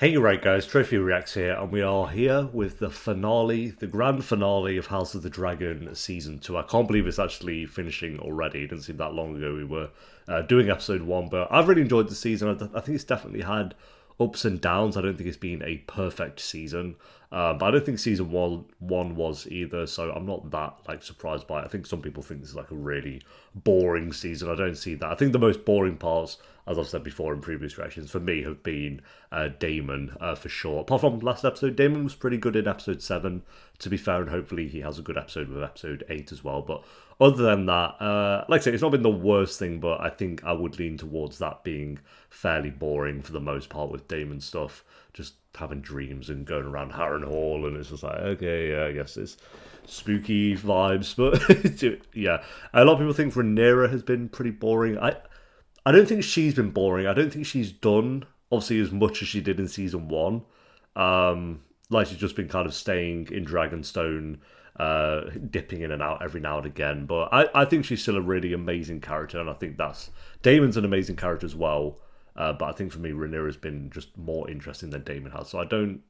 Hey, right guys, Trophy Reacts here, and we are here with the finale, the grand finale of House of the Dragon Season 2. I can't believe it's actually finishing already. It didn't seem that long ago we were doing Episode 1, but I've really enjoyed the season. I think it's definitely had ups and downs. I don't think it's been a perfect season, but I don't think Season 1 was either, so I'm not that surprised by it. I think some people think this is like a really boring season. I don't see that. I think the most boring parts, as I've said before in previous reactions, for me have been Daemon, for sure. Apart from last episode, Daemon was pretty good in episode 7, to be fair, and hopefully he has a good episode with episode 8 as well. But other than that, like I say, it's not been the worst thing, but I think I would lean towards that being fairly boring for the most part with Daemon stuff. Just having dreams and going around Harrenhal, and it's just like, okay, yeah, I guess it's spooky vibes. But yeah, a lot of people think Rhaenyra has been pretty boring. I don't think she's been boring. I don't think she's done, obviously, as much as she did in Season 1. She's just been kind of staying in Dragonstone, dipping in and out every now and again. But I think she's still a really amazing character, and I think Daemon's an amazing character as well. But I think for me, Rhaenyra's been just more interesting than Daemon has. So I don't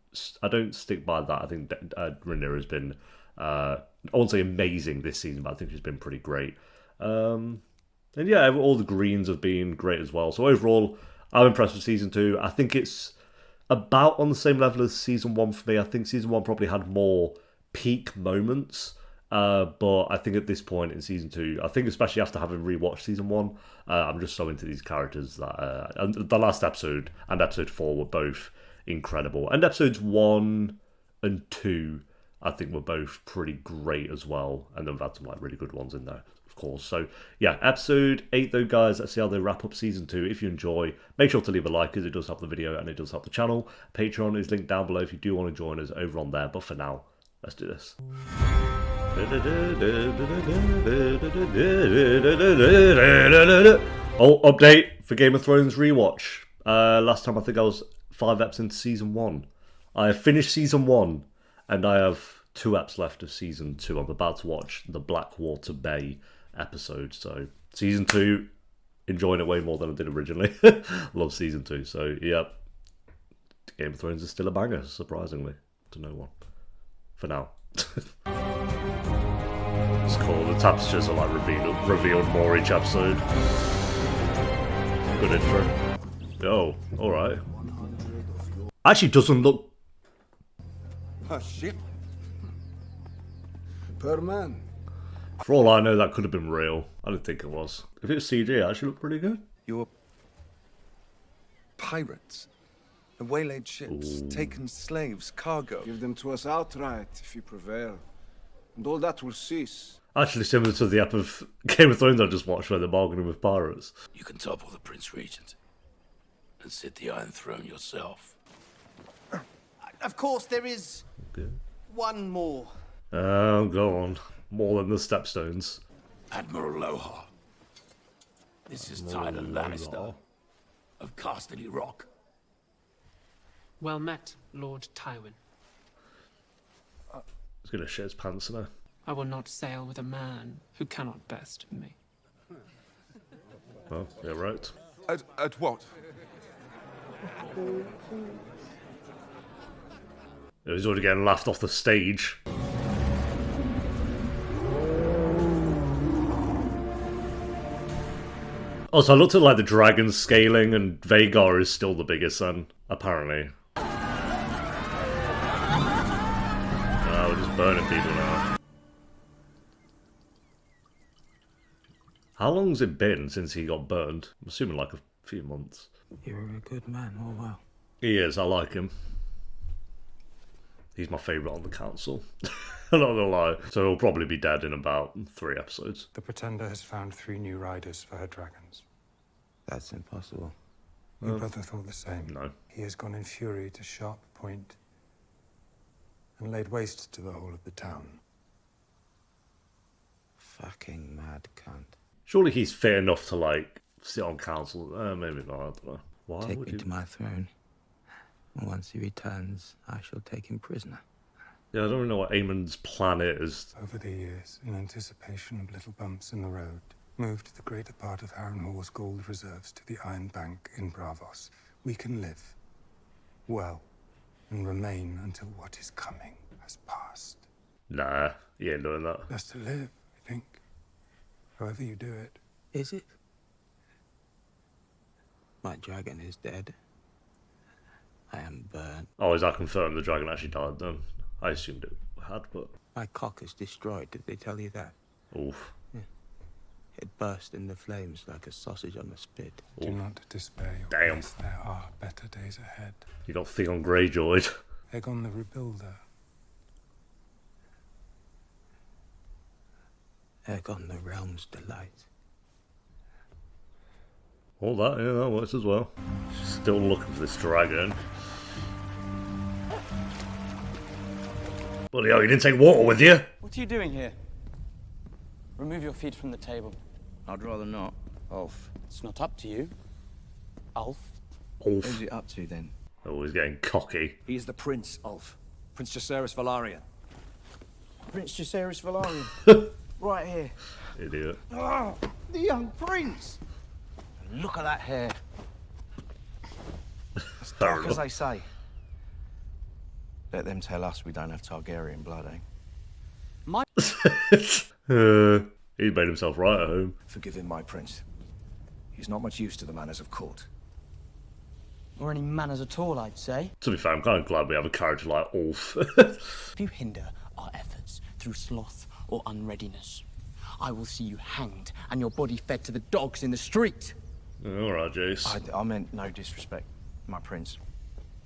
stick by that. I think Rhaenyra's been, I won't say amazing this season, but I think she's been pretty great. And yeah, all the greens have been great as well. So overall, I'm impressed with Season 2. I think it's about on the same level as Season 1 for me. I think Season 1 probably had more peak moments. But I think at this point in Season 2, I think especially after having rewatched Season 1, I'm just so into these characters that and the last episode and episode 4 were both incredible. And episodes 1 and 2, I think, were both pretty great as well. And then we've had some really good ones in there, of course. So yeah, episode 8 though, guys, let's see how they wrap up Season 2. If you enjoy, make sure to leave a like, because it does help the video and it does help the channel. Patreon is linked down below if you do want to join us over on there. But for now, let's do this. Oh, update for Game of Thrones rewatch. Last time I think I was 5 eps into Season 1. I have finished Season 1 and I have 2 eps left of Season 2. I'm about to watch the Blackwater Bay episode. So Season 2, enjoying it way more than I did originally. Love Season 2. So yeah, Game of Thrones is still a banger, surprisingly, to no one. For now. It's cool. The tapestries are revealed more each episode. Good intro. Oh, alright. Actually doesn't look... A ship? Per man. For all I know, that could have been real. I don't think it was. If it was CG, it actually looked pretty good. You're pirates. The waylaid ships, taken slaves, cargo. Give them to us outright if you prevail, and all that will cease. Actually similar to the ep of Game of Thrones I just watched where they're bargaining with pirates. You can topple the Prince Regent and sit the Iron Throne yourself. Of course, there is one more. Oh, go on. More than the Stepstones. Admiral Aloha. This is Tyler Lannister of Casterly Rock. Well met, Lord Tywin. He's gonna shit his pants now. I will not sail with a man who cannot best me. Well, you're right. At what? He's already getting laughed off the stage. Also, I looked at the dragon scaling, and Vhagar is still the biggest then, apparently. We're just burning people now. How long's it been since he got burned? I'm assuming a few months. You're a good man, oh wow. He is, I like him. He's my favourite on the council. I'm not gonna lie. So he'll probably be dead in about 3 episodes. The Pretender has found 3 new riders for her dragons. That's impossible. Your brother thought the same. No. He has gone in fury to Sharp Point and laid waste to the whole of the town. Fucking mad cunt. Surely he's fit enough to sit on council. Maybe not, I don't know. Why Take would me he... to my throne. And once he returns, I shall take him prisoner. Yeah, I don't really know what Aemon's plan is. Over the years, in anticipation of little bumps in the road, moved the greater part of Harrenhal's gold reserves to the Iron Bank in Bravos. We can live well and remain until what is coming has passed. Nah, he ain't doing that. Best to live, I think. However you do it. Is it? My dragon is dead. I am burnt. Oh, is that confirmed? The dragon actually died then? I assumed it had, but... My cock is destroyed. Did they tell you that? Oof. It burst into flames like a sausage on a spit. Do not despair, your Damn. grace. There are better days ahead. You got Theon Greyjoy. Aegon the Rebuilder. Aegon the realm's delight. All that, yeah, that works as well. Still looking for this dragon. Bloody hell, you didn't take water with you? What are you doing here? Remove your feet from the table. I'd rather not. Ulf. It's not up to you. Ulf. Ulf. Who's it up to then? Oh, he's getting cocky. He is the prince, Ulf. Prince Jacaerys Velaryon. Prince Jacaerys Velaryon. Right here. Idiot. Oh, the young prince. And look at that hair. As dark as they say. Let them tell us we don't have Targaryen blood, eh? My He made himself right at home. Forgive him, my prince. He's not much use to the manners of court. or any manners at all, I'd say. To be fair, I'm kind of glad we have a character like Ulf. If you hinder our efforts through sloth or unreadiness, I will see you hanged and your body fed to the dogs in the street. Alright, Jace. I meant no disrespect, my prince.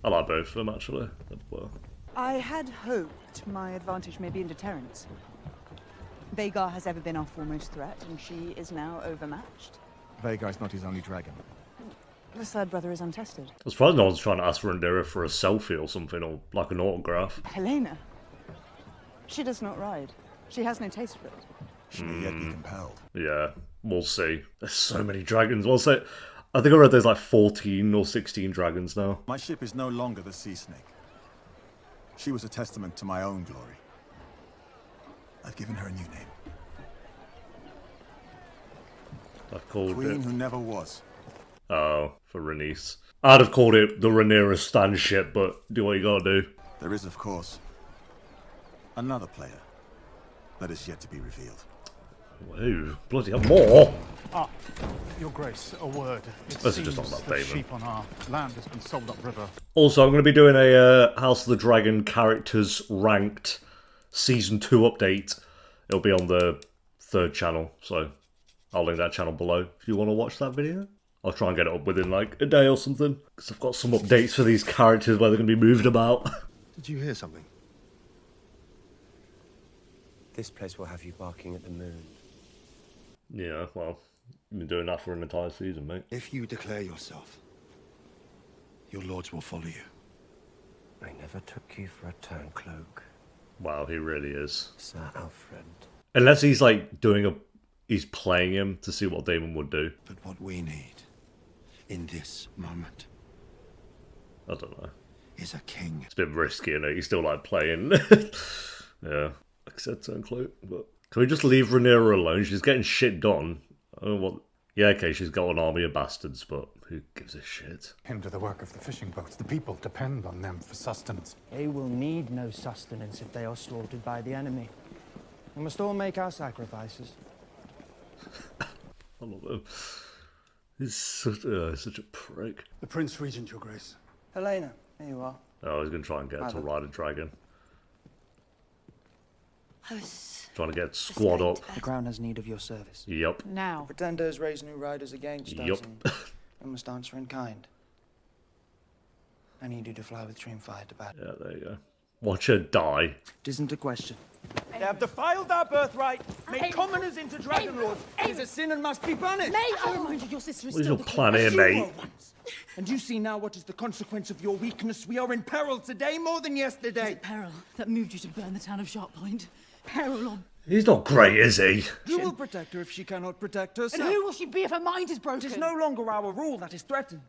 I like both of them, actually. Well, I had hoped my advantage may be in deterrence. Vhagar has ever been our foremost threat, and she is now overmatched. Vhagar's not his only dragon. The third brother is untested. I was surprised no one's trying to ask Rhaenyra for a selfie or something, or like an autograph. Helena. She does not ride. She has no taste for it. She may yet be compelled. Yeah, we'll see. There's so many dragons. What's it? I think I read there's like 14 or 16 dragons now. My ship is no longer the Sea Snake. She was a testament to my own glory. I've given her a new name. I've called Queen it... who never was. Oh, for Rhaenys. I'd have called it the Rhaenyra stand ship, but do what you gotta do. There is, of course, another player that is yet to be revealed. Whoa, bloody hell, more! Ah, Your Grace, a word. It This is just seems not about the Daemon. sheep on our land has been sold upriver. Also, I'm going to be doing a House of the Dragon characters ranked Season 2 update. It'll be on the third channel, so I'll link that channel below if you want to watch that video. I'll try and get it up within like a day or something, because I've got some updates for these characters where they're going to be moved about. Did you hear something? This place will have you barking at the moon. Yeah, well, you've been doing that for an entire season, mate. If you declare yourself, your lords will follow you. I never took you for a turncloak, Wow, he really is. Sir Alfred. Unless he's like he's playing him to see what Daemon would do. But what we need in this moment I don't know. is a king. It's a bit risky, isn't it? He's still like playing. Yeah, like I said, turncloak. But can we just leave Rhaenyra alone? She's getting shit done. I don't know what. Yeah, okay, she's got an army of bastards, but who gives a shit? Hinder the work of the fishing boats. The people depend on them for sustenance. They will need no sustenance if they are slaughtered by the enemy. We must all make our sacrifices. I love him. He's such a prick. The Prince Regent, Your Grace. Helena, here you are. Oh, he's going to try and get her to ride a dragon. I was Trying to get squad up. The crown has need of your service. Yup. now. Pretenders raise new riders against Yup. us, and we must answer in kind. I need you to fly with Dreamfire to battle. Yeah, there you go. Watch her die. It isn't a question. They have defiled our birthright, made commoners into dragon lords. It is a sin and must be punished. I remind you, your sister is What is still your the plan queen. here, mate? And you see now what is the consequence of your weakness. We are in peril today more than yesterday. Peril that moved you to burn the town of Sharppoint. Peril on. He's not great, is he? You will protect her if she cannot protect herself. And who will she be if her mind is broken? It is no longer our rule that is threatened.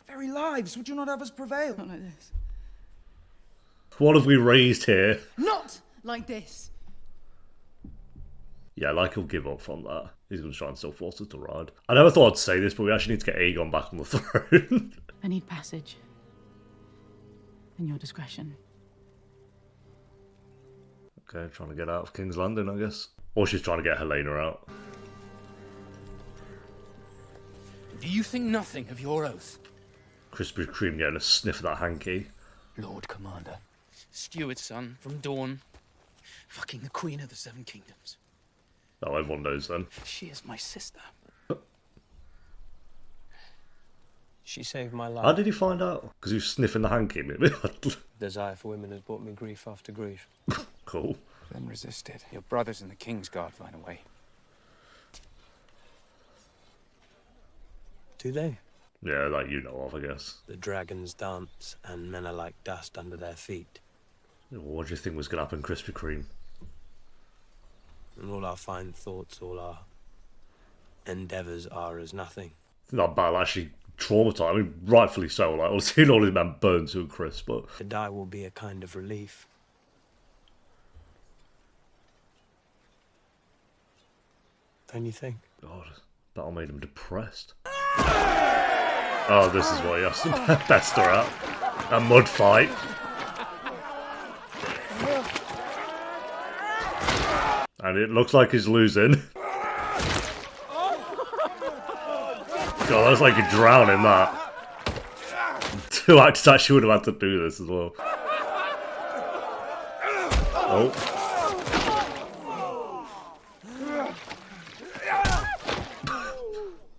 Our very lives, would you not have us prevail? Not like this. What have we raised here? Not like this. Yeah, like he'll give up from that. He's going to try and still force us to ride. I never thought I'd say this, but we actually need to get Aegon back on the throne. I need passage. in your discretion. Okay, trying to get out of King's Landing, I guess. Or she's trying to get Rhaenyra out. Do you think nothing of your oath? Krispy Kreme getting a sniff of that hanky. Lord Commander. Steward's son from Dawn. Fucking the Queen of the Seven Kingdoms. Oh, everyone knows then. She is my sister. She saved my life. How did he find out? Because he was sniffing the hanky, maybe? Desire for women has brought me grief after grief. Cool. Then resisted. Your brothers in the King's Guard find a way. Do they? Yeah, that you know of, I guess. The dragons dance, and men are like dust under their feet. What do you think was going to happen, Krispy Kreme? And all our fine thoughts, all our endeavours are as nothing. That battle actually traumatized. I mean, rightfully so. Like, I've seen all these men burn to a crisp, but... To die will be a kind of relief. Don't you think? God, battle made him depressed. Oh, this is what he has to best her out. A mud fight. And it looks like he's losing. God, that's like a drown in that. 2 actors actually would have had to do this as well. Oh.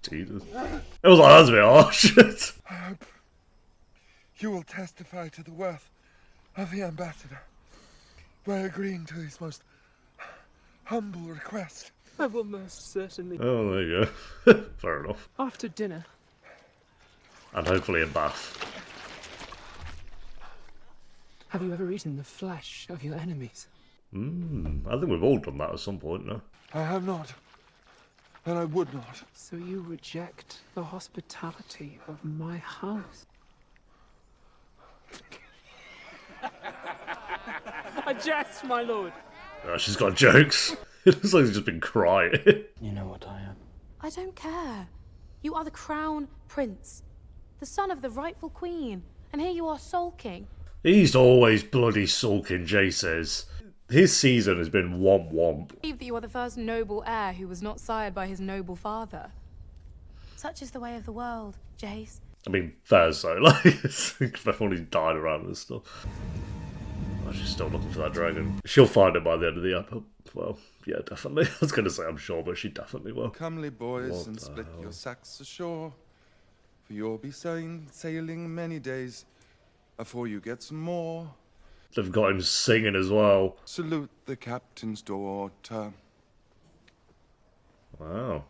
Jesus. It was like, that's a bit harsh. I hope you will testify to the worth of the ambassador by agreeing to his most humble request. I will most certainly. Oh, there you go. Fair enough. After dinner. And hopefully a bath. Have you ever eaten the flesh of your enemies? I think we've all done that at some point, no? I have not. And I would not. So you reject the hospitality of my house? A jest, my lord. Oh, she's got jokes. It looks like she's just been crying. You know what I am. I don't care. You are the crown prince, the son of the rightful queen, and here you are sulking. He's always bloody sulking, Jay says. His season has been womp womp. I believe that you are the first noble heir who was not sired by his noble father. Such is the way of the world, Jace. I mean, fair so. Like, everyone died around and stuff. Oh, she's still looking for that dragon. She'll find it by the end of the episode. Well, yeah, definitely. I was going to say I'm sure, but she definitely will. Comely boys, What and the split hell? your sacks ashore. For you'll be sailing many days afore you get some more. They've got him singing as well. Salute the captain's daughter. Wow.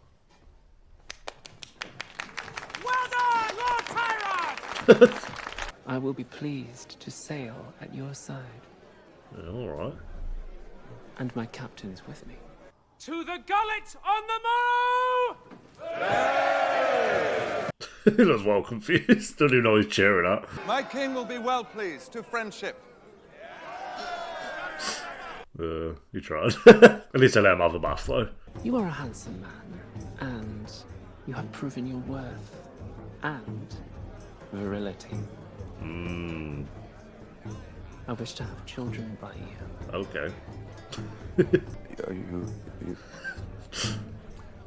Well done, Lord Tyrant! I will be pleased to sail at your side. Yeah, alright. And my captain is with me. To the gullet on the morrow! He was well confused. Don't even know he's cheering at. My king will be well pleased to friendship. He tried. At least I let him have a bath, though. You are a handsome man, and you have proven your worth and virility. I wish to have children by you. Okay.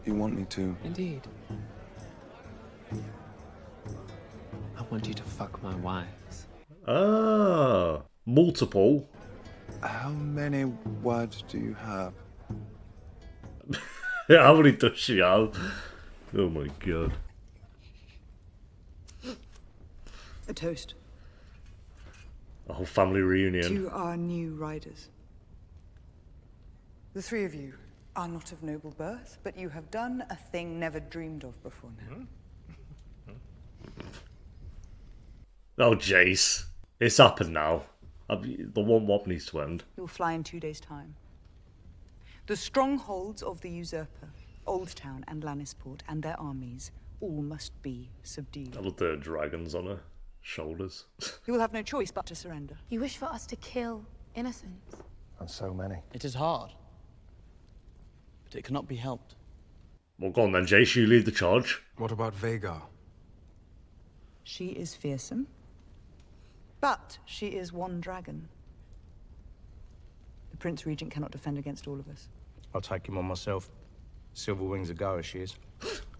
You want me to? Indeed. I want you to fuck my wives. Ah, multiple. How many words do you have? How many does she have? Oh my god. A toast A whole family reunion. to our new riders. The 3 of you are not of noble birth, but you have done a thing never dreamed of before now. Oh, Jace. It's happened now. The one wop needs to end. You will fly in 2 days' time. The strongholds of the usurper, Old Town and Lannisport, and their armies, all must be subdued. I love the dragons on her shoulders. You will have no choice but to surrender. You wish for us to kill innocents. And so many. It is hard, but it cannot be helped. Well, go on then, Jace. You lead the charge. What about Vhagar? She is fearsome, But she is one dragon. The Prince Regent cannot defend against all of us. I'll take him on myself. Silverwing's a goer, she is.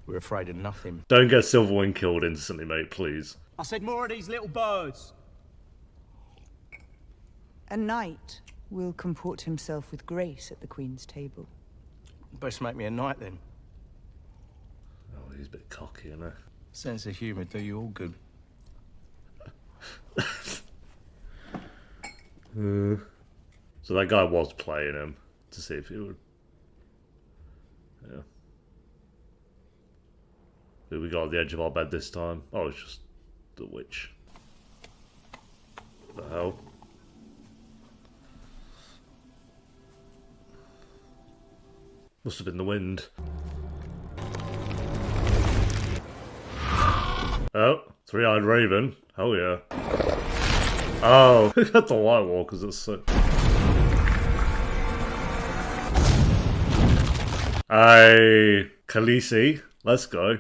We're afraid of nothing. Don't get Silverwing killed instantly, mate, please. I said more of these little birds. A knight will comport himself with grace at the Queen's table. Best make me a knight, then. Oh, he's a bit cocky, isn't he? Sense of humour do you all good. So that guy was playing him to see if he would. Yeah. Who we got at the edge of our bed this time? Oh, it's just the witch. What the hell? Must have been the wind. Oh, three-eyed raven. Hell yeah. Oh, we got the White Walkers. That's so. Hey, Khaleesi, let's go.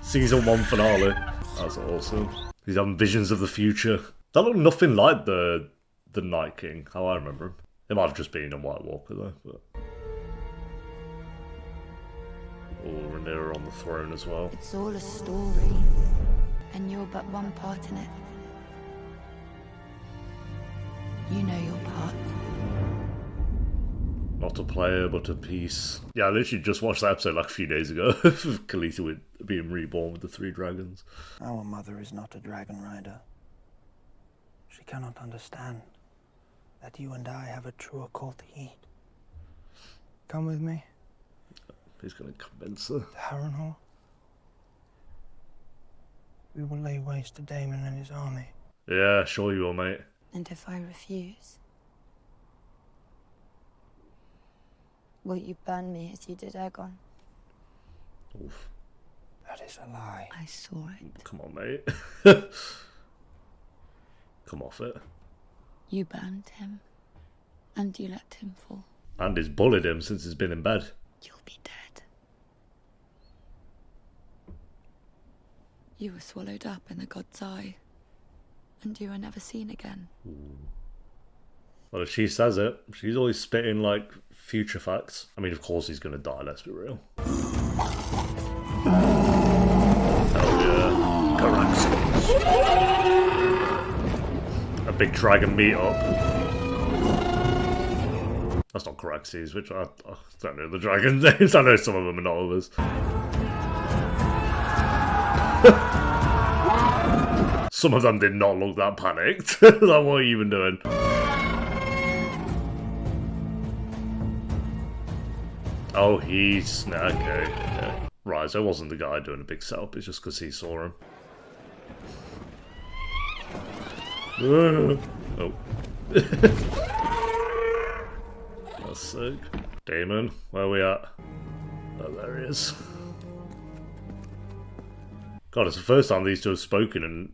Season 1 finale. That's awesome. He's having visions of the future. That looked nothing like the Night King, how I remember him. It might have just been a White Walker though. But... oh, Rhaenyra on the throne as well. It's all a story, and you're but one part in it. You know your part. Not a player, but a piece. Yeah, I literally just watched that episode like a few days ago of Khaleesi being reborn with the 3 dragons. Our mother is not a dragon rider. She cannot understand that you and I have a truer call to heed. Come with me. He's going to convince her. To Harrenhal. We will lay waste to Daemon and his army. Yeah, sure you will, mate. And if I refuse, will you burn me as you did Aegon? Oof. That is a lie. I saw it. Come on, mate. Come off it. You burned him, and you let him fall. And he's bullied him since he's been in bed. You'll be dead. You were swallowed up in the god's eye, and you were never seen again. Ooh. Well, if she says it, she's always spitting, like, future facts. I mean, of course he's gonna die, let's be real. Hell yeah. Caraxes. A big dragon meet-up. That's not Caraxes, which I don't know the dragon names. I know some of them are not others. Some of them did not look that panicked. Like, what are you even doing? Oh, he's... okay. Yeah. Right, so it wasn't the guy doing a big setup, it's just because he saw him. Oh. That's sick. Daemon, where are we at? Oh, there he is. God, it's the first time these two have spoken in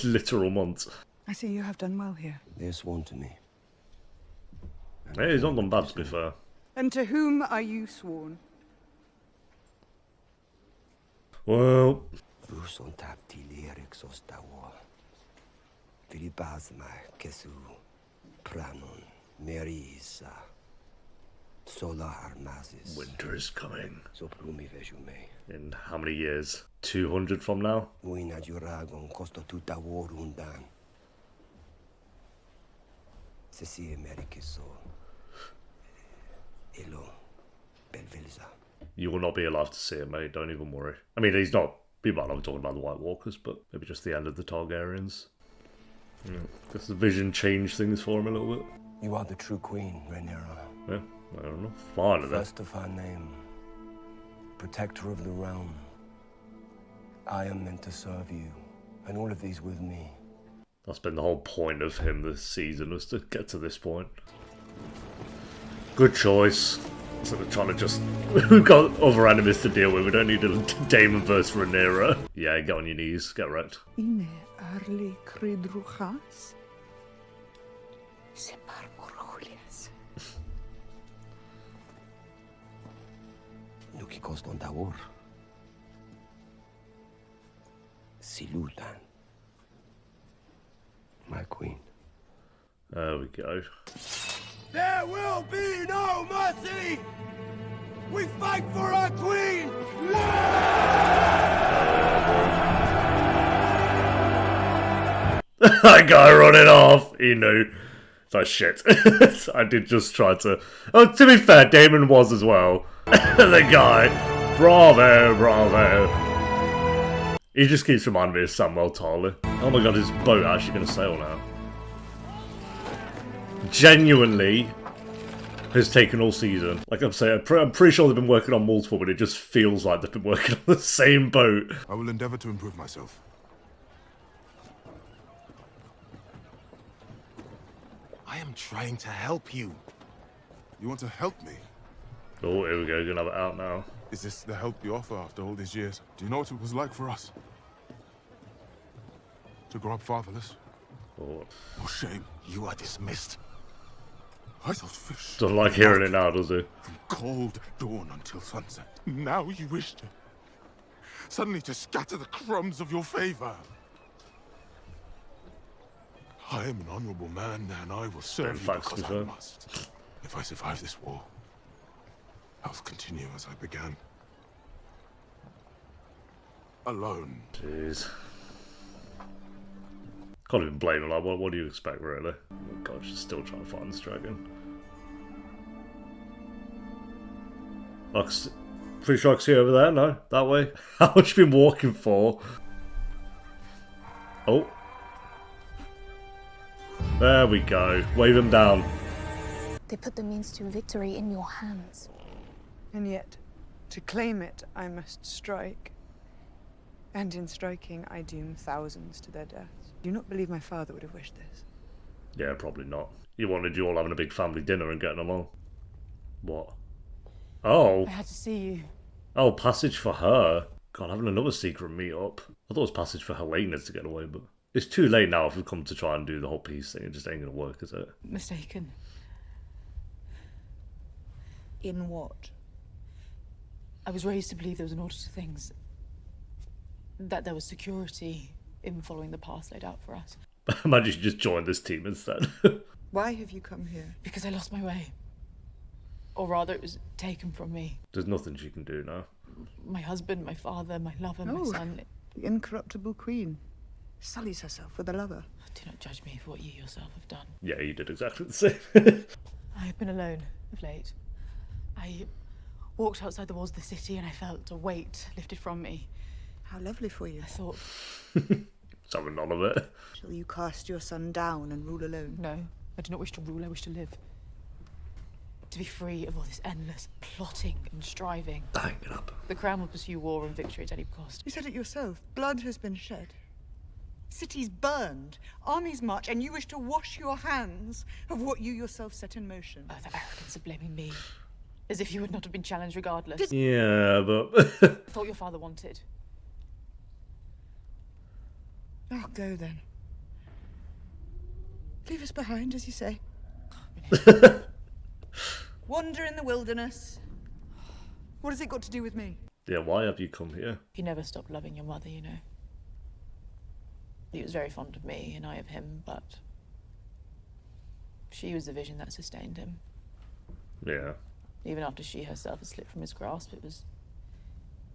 literal months. I see you have done well here. They are sworn to me. Hey, he's not done bad, to be fair. And to whom are you sworn? Well... Winter is coming. In how many years? 200 from now? You will not be allowed to see him, mate. Don't even worry. I mean, he's not... we might not be talking about the White Walkers, but maybe just the end of the Targaryens. Yeah. Does the vision change things for him a little bit? You are the true queen, Rhaenyra. Yeah, I don't know. Fine, First of our name, protector of the realm. I am meant to serve you, and all of these with me. That's been the whole point of him this season, was to get to this point. Good choice. Instead of trying to just... we've got other enemies to deal with, we don't need a Daemon versus Rhaenyra. Yeah, get on your knees, get wrecked. Ine arli cridruchas? Separ morjulias. Nuki koston tawur. Silulan. My queen. There we go. There will be no mercy! We fight for our queen! That guy running off. He knew. It's like shit. I did just try to. Oh, to be fair, Daemon was as well. The guy. Bravo, bravo. He just keeps reminding me of Samuel Tarly. Oh my god, his boat actually going to sail now. Genuinely has taken all season. Like I'm saying, I'm pretty sure they've been working on multiple, but it just feels like they've been working on the same boat. I will endeavor to improve myself. I am trying to help you. You want to help me? Oh, here we go. Gonna have it out now. Is this the help you offer after all these years? Do you know what it was like for us? To grow up fatherless? Oh, shame. You are dismissed. I thought fish. Doesn't like hearing it now, does he? From cold dawn until sunset. Now you wish to... suddenly to scatter the crumbs of your favor. I am an honorable man, and I will serve you because I must. If I survive this war, I'll continue as I began. Alone. Jeez. Can't even blame him. Like, what do you expect, really? Oh god, she's still trying to find this dragon. Pretty sure I can see over there. No, that way. How much you been walking for? Oh. There we go. Wave him down. They put the means to victory in your hands. And yet, to claim it, I must strike. And in striking, I doom thousands to their deaths. Do you not believe my father would have wished this? Yeah, probably not. He wanted you all having a big family dinner and getting along. What? Oh. I had to see you. Oh, passage for her. God, having another secret meet-up. I thought it was passage for Helena to get away, but... It's too late now if we've come to try and do the whole peace thing. It just ain't gonna work, is it? Mistaken. In what? I was raised to believe there was an order to things. That there was security in following the path laid out for us. Imagine you just joined this team instead. Why have you come here? Because I lost my way. Or rather, it was taken from me. There's nothing she can do now. My husband, my father, my lover, my son. The incorruptible queen sullies herself with a lover. Do not judge me for what you yourself have done. Yeah, you did exactly the same. I have been alone of late. I walked outside the walls of the city and I felt a weight lifted from me. How lovely for you. I thought... It's having none of it. Shall you cast your son down and rule alone? No, I do not wish to rule, I wish to live. To be free of all this endless plotting and striving. Hang it up. The crown will pursue war and victory at any cost. You said it yourself. Blood has been shed. Cities burned, armies march, and you wish to wash your hands of what you yourself set in motion. Oh, the arrogance of blaming me. As if you would not have been challenged regardless. Yeah, but... I thought your father wanted. Oh, go then. Leave us behind, as you say. Wander in the wilderness. What has it got to do with me? Yeah, why have you come here? You never stopped loving your mother, you know. He was very fond of me, and I of him, but... she was the vision that sustained him. Yeah. Even after she herself had slipped from his grasp, it was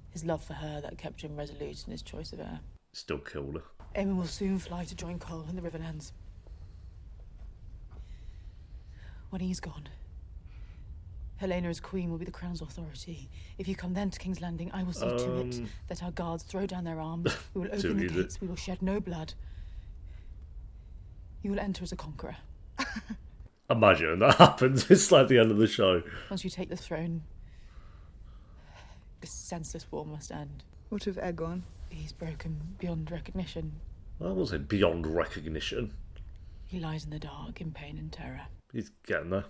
his love for her that kept him resolute in his choice of heir. Still killed her. Daemon will soon fly to join Cole in the Riverlands. When he's gone, Helena as queen will be the crown's authority. If you come then to King's Landing, I will see to it that our guards throw down their arms. We will open the gates. We will shed no blood. You will enter as a conqueror. Imagine that happens. It's like the end of the show. Once you take the throne, this senseless war must end. What of Aegon? He's broken beyond recognition. I was it beyond recognition. He lies in the dark in pain and terror. He's getting there,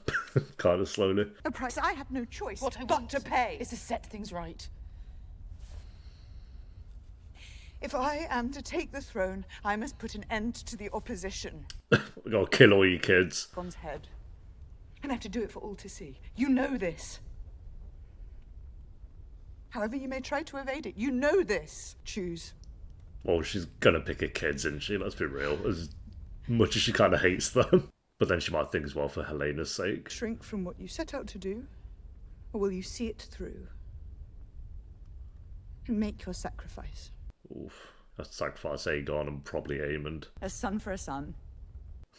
kind of slowly. A price I have no choice what I but want to pay. Is to set things right. If I am to take the throne, I must put an end to the opposition. We gotta kill all you kids. Gon's head. And I have to do it for all to see. You know this. However you may try to evade it, you know this. Choose. Well, she's gonna pick her kids, isn't she? Let's be real. As much as she kind of hates them. But then she might think as well for Helena's sake. Shrink from what you set out to do, or will you see it through? And make your sacrifice. Oof. That's sacrifice Aegon and probably Aemond. A son for a son.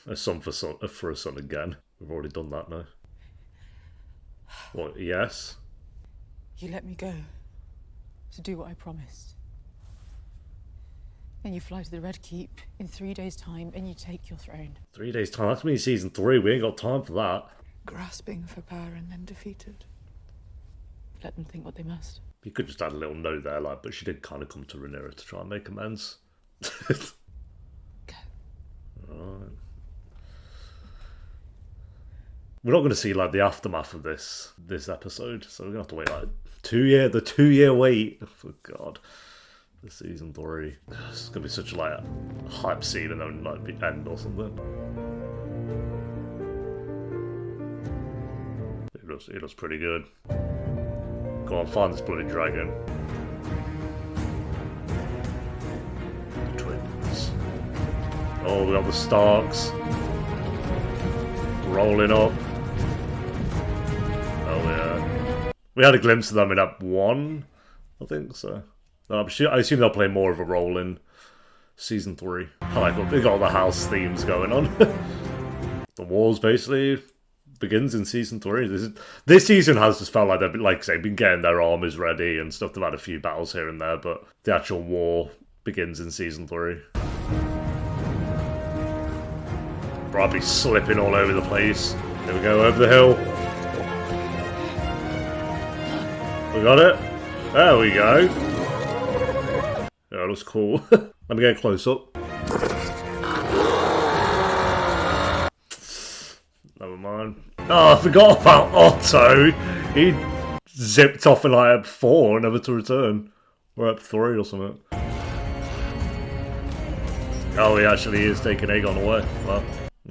A son for a son again. We've already done that now. What, yes? You let me go to do what I promised. Then you fly to the Red Keep in 3 days' time and you take your throne. 3 days' time? That's me season 3. We ain't got time for that. Grasping for power and then defeated. Let them think what they must. You could just add a little note there, like, but she did kind of come to Rhaenyra to try and make amends. Alright. We're not going to see, like, the aftermath of this episode, so we're going to have to wait, like, 2 year, the 2 year wait. Oh, God. The season 3. It's going to be such, like, a hype scene and then, like, the end or something. It looks pretty good. Go on, find this bloody dragon. The twins. Oh, we got the Starks. Rolling up. Oh, yeah. We had a glimpse of them in Ep 1, I think, so. I assume they'll play more of a role in Season 3. I like they got all the house themes going on. The wars, basically, begins in Season 3. This season has just felt like they've, like I say, been getting their armies ready and stuff. They've had a few battles here and there, but the actual war begins in Season 3. I'll be slipping all over the place. There we go, over the hill. We got it. There we go. Yeah, that looks cool. Let me get a close up. Never mind. Oh, I forgot about Otto. He zipped off in like Ep 4, never to return. Or Ep 3 or something. Oh, he actually is taking Aegon away. Well,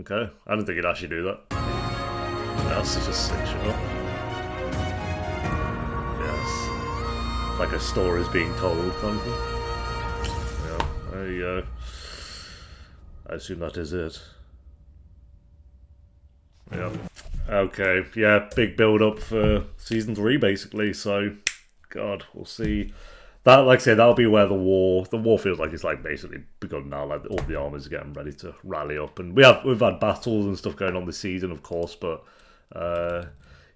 okay. I didn't think he'd actually do that. That's such a sick shot. Yes. Like a story's being told, kind of thing. Yeah, there you go. I assume that is it. Yeah. Okay, yeah, big build up for Season 3 basically, so God, we'll see. That, like I say, that'll be where the war feels like it's like basically begun now, like all the armies are getting ready to rally up, and we've had battles and stuff going on this season, of course, but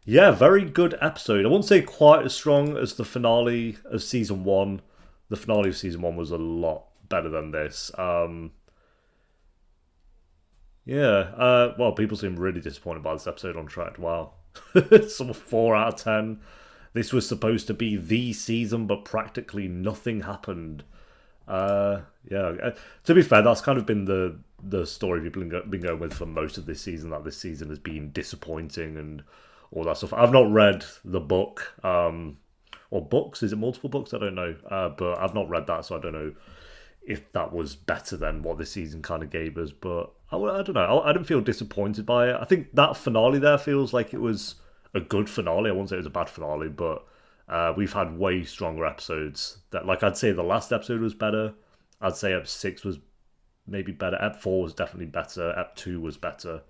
yeah, very good episode. I wouldn't say quite as strong as the finale of Season 1. The finale of Season 1 was a lot better than this. Yeah, well, people seem really disappointed by this episode on Tracked. Wow. Some 4 out of 10. This was supposed to be the season, but practically nothing happened. Yeah, to be fair, that's kind of been the story people have been going with for most of this season, that this season has been disappointing and all that stuff. I've not read the book, or books, is it multiple books? I don't know, but I've not read that, so I don't know if that was better than what this season kind of gave us, but I don't know. I didn't feel disappointed by it. I think that finale there feels like it was a good finale. I won't say it was a bad finale, but we've had way stronger episodes. That, like, I'd say the last episode was better. I'd say Ep 6 was maybe better. Ep 4 was definitely better. Ep 2 was better.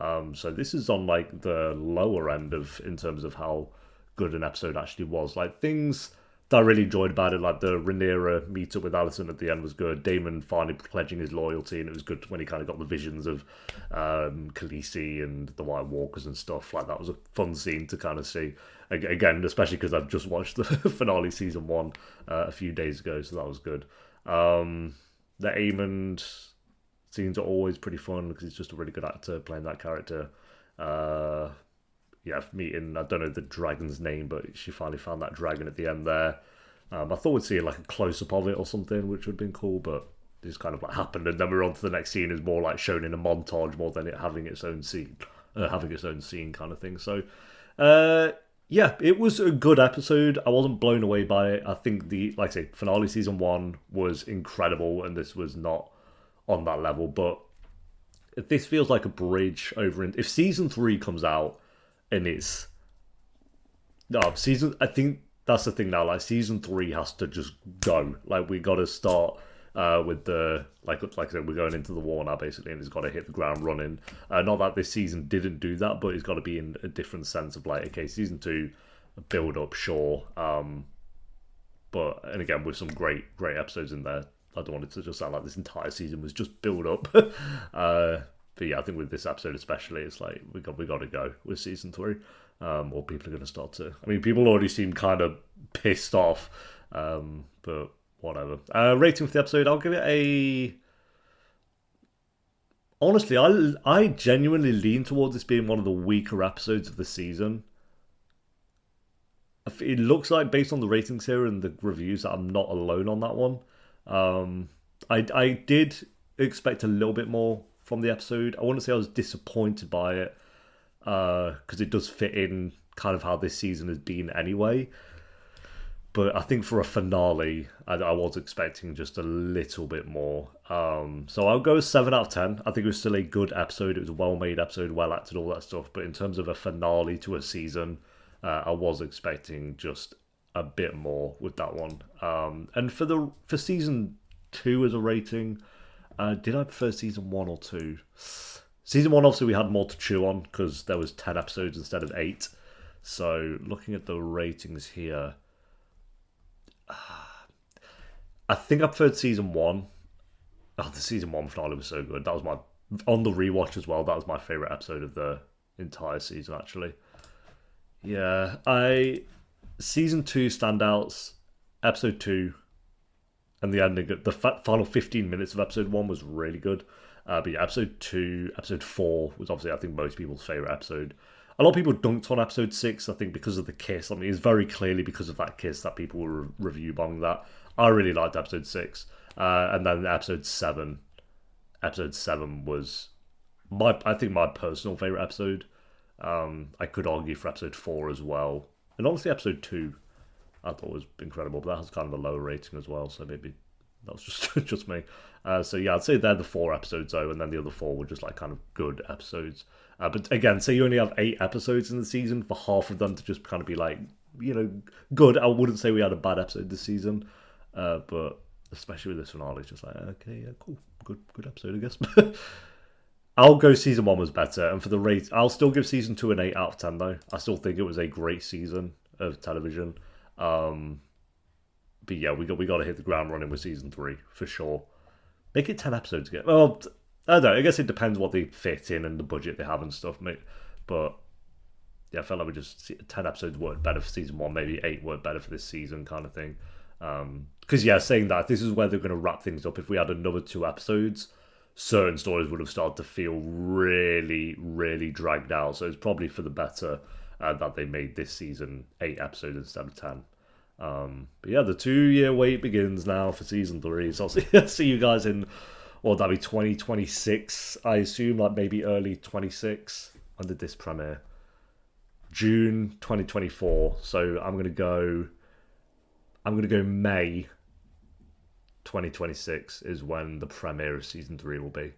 So this is on like the lower end in terms of how good an episode actually was. Like, things that I really enjoyed about it, like the Rhaenyra meet up with Alicent at the end was good. Daemon finally pledging his loyalty, and it was good when he kind of got the visions of Khaleesi and the White Walkers and stuff. Like, that was a fun scene to kind of see. Again, especially because I've just watched the finale Season 1 a few days ago, so that was good. The Aemond scenes are always pretty fun because he's just a really good actor playing that character. Yeah, meeting, I don't know the dragon's name, but she finally found that dragon at the end there. I thought we'd see like a close-up of it or something, which would have been cool, but it just kind of like happened, and then we're on to the next scene. Is more like shown in a montage more than it having its own scene, kind of thing. So, yeah, it was a good episode. I wasn't blown away by it. I think like I say, finale Season 1 was incredible, and this was not on that level, but this feels like a bridge over. If Season 3 comes out, and it's I think that's the thing now. Like, Season 3 has to just go. Like, we got to start with the like I said, we're going into the war now basically, and he's got to hit the ground running. Not that this season didn't do that, but he's got to be in a different sense of like, okay, season 2 build up, sure, but and again with some great episodes in there. I don't want it to just sound like this entire season was just build up. But yeah, I think with this episode especially, it's like we got to go with season 3, or people are going to start to. I mean, people already seem kind of pissed off, but whatever. Rating for the episode, I'll give it a. Honestly, I genuinely lean towards this being one of the weaker episodes of the season. It looks like, based on the ratings here and the reviews, that I'm not alone on that one. I did expect a little bit more from the episode. I wouldn't say I was disappointed by it, because it does fit in kind of how this season has been anyway. But I think for a finale, I was expecting just a little bit more. So I'll go 7 out of 10. I think it was still a good episode. It was a well-made episode, well acted, all that stuff. But in terms of a finale to a season, I was expecting just a bit more with that one. And for season 2 as a rating, did I prefer season 1 or 2? Season 1, obviously, we had more to chew on because there was 10 episodes instead of 8. So looking at the ratings here, I think I preferred season 1. Oh, the season 1 finale was so good. That was my, on the rewatch as well, that was my favourite episode of the entire season, actually. Yeah, season 2 standouts, episode 2, and the ending, the final 15 minutes of episode 1 was really good. But yeah, episode 2, episode 4 was obviously, I think, most people's favourite episode. A lot of people dunked on episode 6, I think, because of the kiss. I mean, it's very clearly because of that kiss that people were review bombing that. I really liked episode 6. And then episode 7. Episode 7 was, I think, my personal favourite episode. I could argue for episode 4 as well. And honestly, episode 2 I thought was incredible, but that has kind of a lower rating as well, so maybe that was just me. So yeah, I'd say they're the 4 episodes though, and then the other 4 were just like kind of good episodes. But again, say you only have 8 episodes in the season, for half of them to just kind of be like, you know, good. I wouldn't say we had a bad episode this season, but especially with this finale, it's just like, okay, yeah, cool, good episode, I guess. I'll go season 1 was better, and for the rate, I'll still give season 2 an 8 out of 10 though. I still think it was a great season of television. But yeah, we got to hit the ground running with season 3 for sure. Make it 10 episodes again. Well, I don't know. I guess it depends what they fit in and the budget they have and stuff, mate. But yeah, I felt like 10 episodes worked better for season 1. Maybe 8 worked better for this season, kind of thing. Because yeah, saying that, this is where they're going to wrap things up. If we had another 2 episodes, certain stories would have started to feel really, really dragged out. So it's probably for the better that they made this season 8 episodes instead of 10. But yeah, the 2-year wait begins now for season 3. So I'll see you guys in, well, that'll be 2026, I assume, like maybe early 26. When did this premiere? June 2024. So I'm gonna go May 2026 is when the premiere of season 3 will be.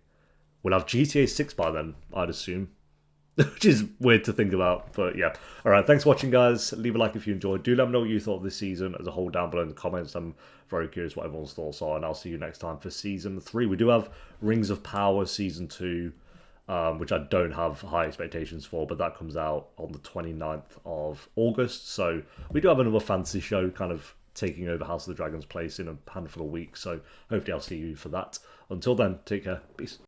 We'll have GTA 6 by then, I'd assume. Which is weird to think about, but yeah. Alright, thanks for watching, guys. Leave a like if you enjoyed. Do let me know what you thought of this season as a whole down below in the comments. I'm very curious what everyone's thoughts are, and I'll see you next time for season 3. We do have Rings of Power season 2, which I don't have high expectations for, but that comes out on the 29th of August. So we do have another fantasy show kind of taking over House of the Dragon's place in a handful of weeks. So hopefully I'll see you for that. Until then, take care. Peace.